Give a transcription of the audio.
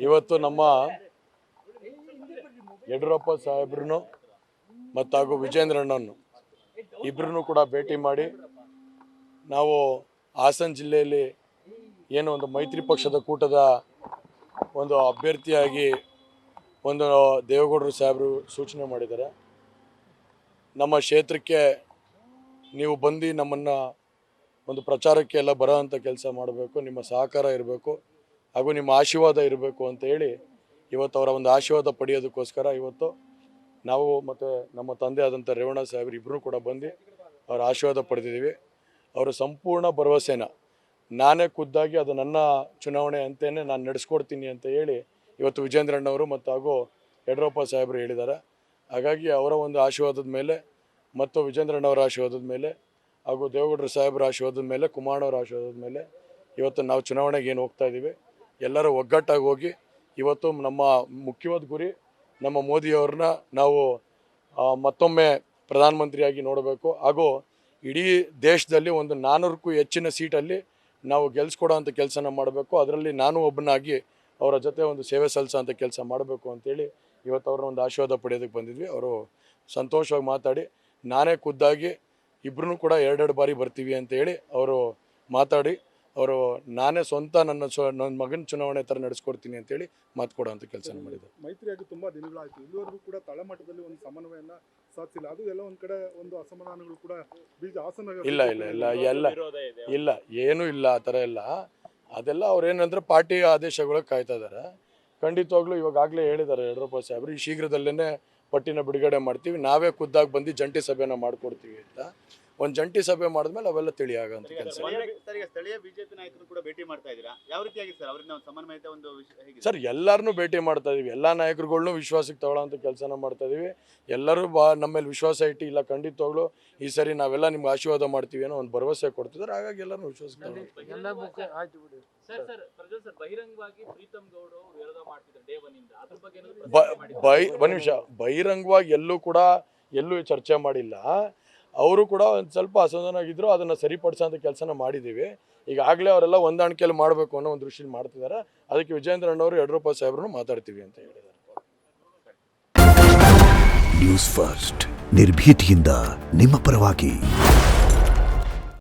ಇವತ್ತು ನಮ್ಮ ಯಡಿಯೂರಪ್ಪ ಸಾಹೇಬ್ರನ್ನು ಮತ್ತು ಹಾಗೂ ವಿಜೇಂದ್ರಣ್ಣನ್ನು ಇಬ್ಬರನ್ನು ಕೂಡ ಭೇಟಿ ಮಾಡಿ ನಾವು ಹಾಸನ ಜಿಲ್ಲೆಯಲ್ಲಿ ಏನು ಒಂದು ಮೈತ್ರಿ ಪಕ್ಷದ ಕೂಟದ ಒಂದು ಅಭ್ಯರ್ಥಿಯಾಗಿ ಒಂದು ದೇವೇಗೌಡರು ಸಾಹೇಬರು ಸೂಚನೆ ಮಾಡಿದ್ದಾರೆ. ನಮ್ಮ ಕ್ಷೇತ್ರಕ್ಕೆ ನೀವು ಬಂದು ನಮ್ಮನ್ನು ಒಂದು ಪ್ರಚಾರಕ್ಕೆ ಎಲ್ಲ ಬರೋ ಅಂಥ ಕೆಲಸ ಮಾಡಬೇಕು, ನಿಮ್ಮ ಸಹಕಾರ ಇರಬೇಕು ಹಾಗೂ ನಿಮ್ಮ ಆಶೀರ್ವಾದ ಇರಬೇಕು ಅಂತ ಹೇಳಿ ಇವತ್ತು ಅವರ ಒಂದು ಆಶೀರ್ವಾದ ಪಡೆಯೋದಕ್ಕೋಸ್ಕರ ಇವತ್ತು ನಾವು ಮತ್ತು ನಮ್ಮ ತಂದೆ ಆದಂಥ ರೇವಣ್ಣ ಸಾಹೇಬರು ಇಬ್ಬರೂ ಕೂಡ ಬಂದು ಅವರ ಆಶೀರ್ವಾದ ಪಡೆದಿದ್ದೀವಿ. ಅವರ ಸಂಪೂರ್ಣ ಭರವಸೆನ ನಾನೇ ಖುದ್ದಾಗಿ ಅದು ನನ್ನ ಚುನಾವಣೆ ಅಂತಲೇ ನಾನು ನಡೆಸ್ಕೊಡ್ತೀನಿ ಅಂತ ಹೇಳಿ ಇವತ್ತು ವಿಜೇಂದ್ರಣ್ಣವರು ಮತ್ತು ಹಾಗೂ ಯಡಿಯೂರಪ್ಪ ಸಾಹೇಬರು ಹೇಳಿದ್ದಾರೆ. ಹಾಗಾಗಿ ಅವರ ಒಂದು ಆಶೀರ್ವಾದದ ಮೇಲೆ ಮತ್ತು ವಿಜೇಂದ್ರಣ್ಣವರ ಆಶೀರ್ವಾದದ ಮೇಲೆ ಹಾಗೂ ದೇವೇಗೌಡರು ಸಾಹೇಬರ ಆಶೀರ್ವಾದದ ಮೇಲೆ ಕುಮಾರಣ್ಣವರ ಆಶೀರ್ವಾದದ ಮೇಲೆ ಇವತ್ತು ನಾವು ಚುನಾವಣೆಗೆ ಏನು ಹೋಗ್ತಾ ಇದ್ದೀವಿ, ಎಲ್ಲರೂ ಒಗ್ಗಟ್ಟಾಗಿ ಹೋಗಿ ಇವತ್ತು ನಮ್ಮ ಮುಖ್ಯವಾದ ಗುರಿ ನಮ್ಮ ಮೋದಿಯವ್ರನ್ನ ನಾವು ಮತ್ತೊಮ್ಮೆ ಪ್ರಧಾನಮಂತ್ರಿಯಾಗಿ ನೋಡಬೇಕು ಹಾಗೂ ಇಡೀ ದೇಶದಲ್ಲಿ ಒಂದು 400ಕ್ಕೂ ಹೆಚ್ಚಿನ ಸೀಟಲ್ಲಿ ನಾವು ಗೆಲ್ಲಿಸ್ಕೊಡೋ ಅಂಥ ಕೆಲಸನ ಮಾಡಬೇಕು. ಅದರಲ್ಲಿ ನಾನು ಒಬ್ಬನಾಗಿ ಅವರ ಜೊತೆ ಒಂದು ಸೇವೆ ಸಲ್ಲಿಸೋ ಅಂಥ ಕೆಲಸ ಮಾಡಬೇಕು ಅಂತೇಳಿ ಇವತ್ತು ಅವ್ರನ್ನ ಒಂದು ಆಶೀರ್ವಾದ ಪಡೆಯೋದಕ್ಕೆ ಬಂದಿದ್ವಿ. ಅವರು ಸಂತೋಷವಾಗಿ ಮಾತಾಡಿ ನಾನೇ ಖುದ್ದಾಗಿ ಇಬ್ಬರೂ ಕೂಡ 2 ಬಾರಿ ಬರ್ತೀವಿ ಅಂತೇಳಿ ಅವರು ಮಾತಾಡಿ ಅವರು ನಾನೇ ಸ್ವಂತ ನನ್ನ ಮಗನ ಚುನಾವಣೆ ಥರ ನಡೆಸ್ಕೊಡ್ತೀನಿ ಅಂತೇಳಿ ಮಾತು ಕೊಡೋ ಅಂಥ ಕೆಲಸ ಮಾಡಿದ್ದಾರೆ. ಮೈತ್ರಿಯಾಗಿ ತುಂಬ ದಿನಗಳಾಯಿತು, ಇಲ್ಲಿವರೆಗೂ ಕೂಡ ತಳಮಟ್ಟದಲ್ಲಿ ಒಂದು ಸಮನ್ವಯನ ಸಾಧಿಸಿಲ್ಲ. ಅದು ಎಲ್ಲ ಒಂದು ಕಡೆ ಒಂದು ಅಸಮಾಧಾನಗಳು ಕೂಡ ಬೀಜ ಹಾಸನ ಇಲ್ಲ ಏನೂ ಇಲ್ಲ ಆ ಥರ ಎಲ್ಲ. ಅದೆಲ್ಲ ಅವ್ರೇನಂದ್ರೆ ಪಾರ್ಟಿ ಆದೇಶಗಳಿಗೆ ಕಾಯ್ತಾ ಇದ್ದಾರೆ. ಖಂಡಿತವಾಗ್ಲೂ ಇವಾಗಲೇ ಹೇಳಿದ್ದಾರೆ ಯಡಿಯೂರಪ್ಪ ಸಾಹೇಬರು, ಈ ಶೀಘ್ರದಲ್ಲೇ ಪಟ್ಟಿನ ಬಿಡುಗಡೆ ಮಾಡ್ತೀವಿ, ನಾವೇ ಖುದ್ದಾಗಿ ಬಂದು ಜಂಟಿ ಸಭೆನ ಮಾಡಿಕೊಡ್ತೀವಿ ಅಂತ. ಒಂದು ಜಂಟಿ ಸಭೆ ಮಾಡಿದ್ಮೇಲೆ ಅವೆಲ್ಲ ತಿಳಿಯಾಗಂತ ಕೆಲಸ. ಸ್ಥಳೀಯ ಬಿಜೆಪಿ ನಾಯಕರು ಕೂಡ ಭೇಟಿ ಮಾಡ್ತಾ ಇದ್ದೀರಾ, ಯಾವ ರೀತಿಯಾಗಿ ಸರ್ ಅವರಿಂದ ಒಂದು ಸಮನ್ವಯತೆ ಒಂದು ಸರ್ ಎಲ್ಲರನ್ನೂ ಭೇಟಿ ಮಾಡ್ತಾ ಇದೀವಿ, ಎಲ್ಲ ನಾಯಕರುಗಳ್ನೂ ವಿಶ್ವಾಸಕ್ಕೆ ತಗೊಳ್ಳೋಂಥ ಕೆಲಸನ ಮಾಡ್ತಾ ಇದೀವಿ. ಎಲ್ಲರೂ ನಮ್ಮ ಮೇಲೆ ವಿಶ್ವಾಸ ಇಟ್ಟು ಇಲ್ಲ ಖಂಡಿತವಾಗ್ಲೂ ಈ ಸರಿ ನಾವೆಲ್ಲ ನಿಮ್ಗೆ ಆಶೀರ್ವಾದ ಮಾಡ್ತೀವಿ ಅನ್ನೋ ಒಂದು ಭರವಸೆ ಕೊಡ್ತಿದ್ದಾರೆ. ಹಾಗಾಗಿ ಎಲ್ಲರೂ ವಿಶ್ವಾಸಕ್ಕೆ ಒಂದು ನಿಮಿಷ ಬಹಿರಂಗವಾಗಿ ಎಲ್ಲೂ ಚರ್ಚೆ ಮಾಡಿಲ್ಲ. ಅವರು ಕೂಡ ಒಂದು ಸ್ವಲ್ಪ ಅಸಮಾಧಾನ ಆಗಿದ್ರು, ಅದನ್ನು ಸರಿಪಡಿಸೋಂಥ ಕೆಲಸನ ಮಾಡಿದ್ದೀವಿ. ಈಗಾಗಲೇ ಅವರೆಲ್ಲ ಹೊಂದಾಣಿಕೆಯಲ್ಲಿ ಮಾಡಬೇಕು ಅನ್ನೋ ಒಂದು ದೃಷ್ಟಿಯಲ್ಲಿ ಮಾಡ್ತಿದ್ದಾರೆ. ಅದಕ್ಕೆ ವಿಜೇಂದ್ರಣ್ಣವರು ಯಡಿಯೂರಪ್ಪ ಸಾಹೇಬ್ರನ್ನು ಮಾತಾಡ್ತೀವಿ ಅಂತ ಹೇಳಿದ್ದಾರೆ. ನ್ಯೂಸ್ ಫಸ್ಟ್ ನಿರ್ಭೀತಿಯಿಂದ ನಿಮ್ಮ ಪರವಾಗಿ.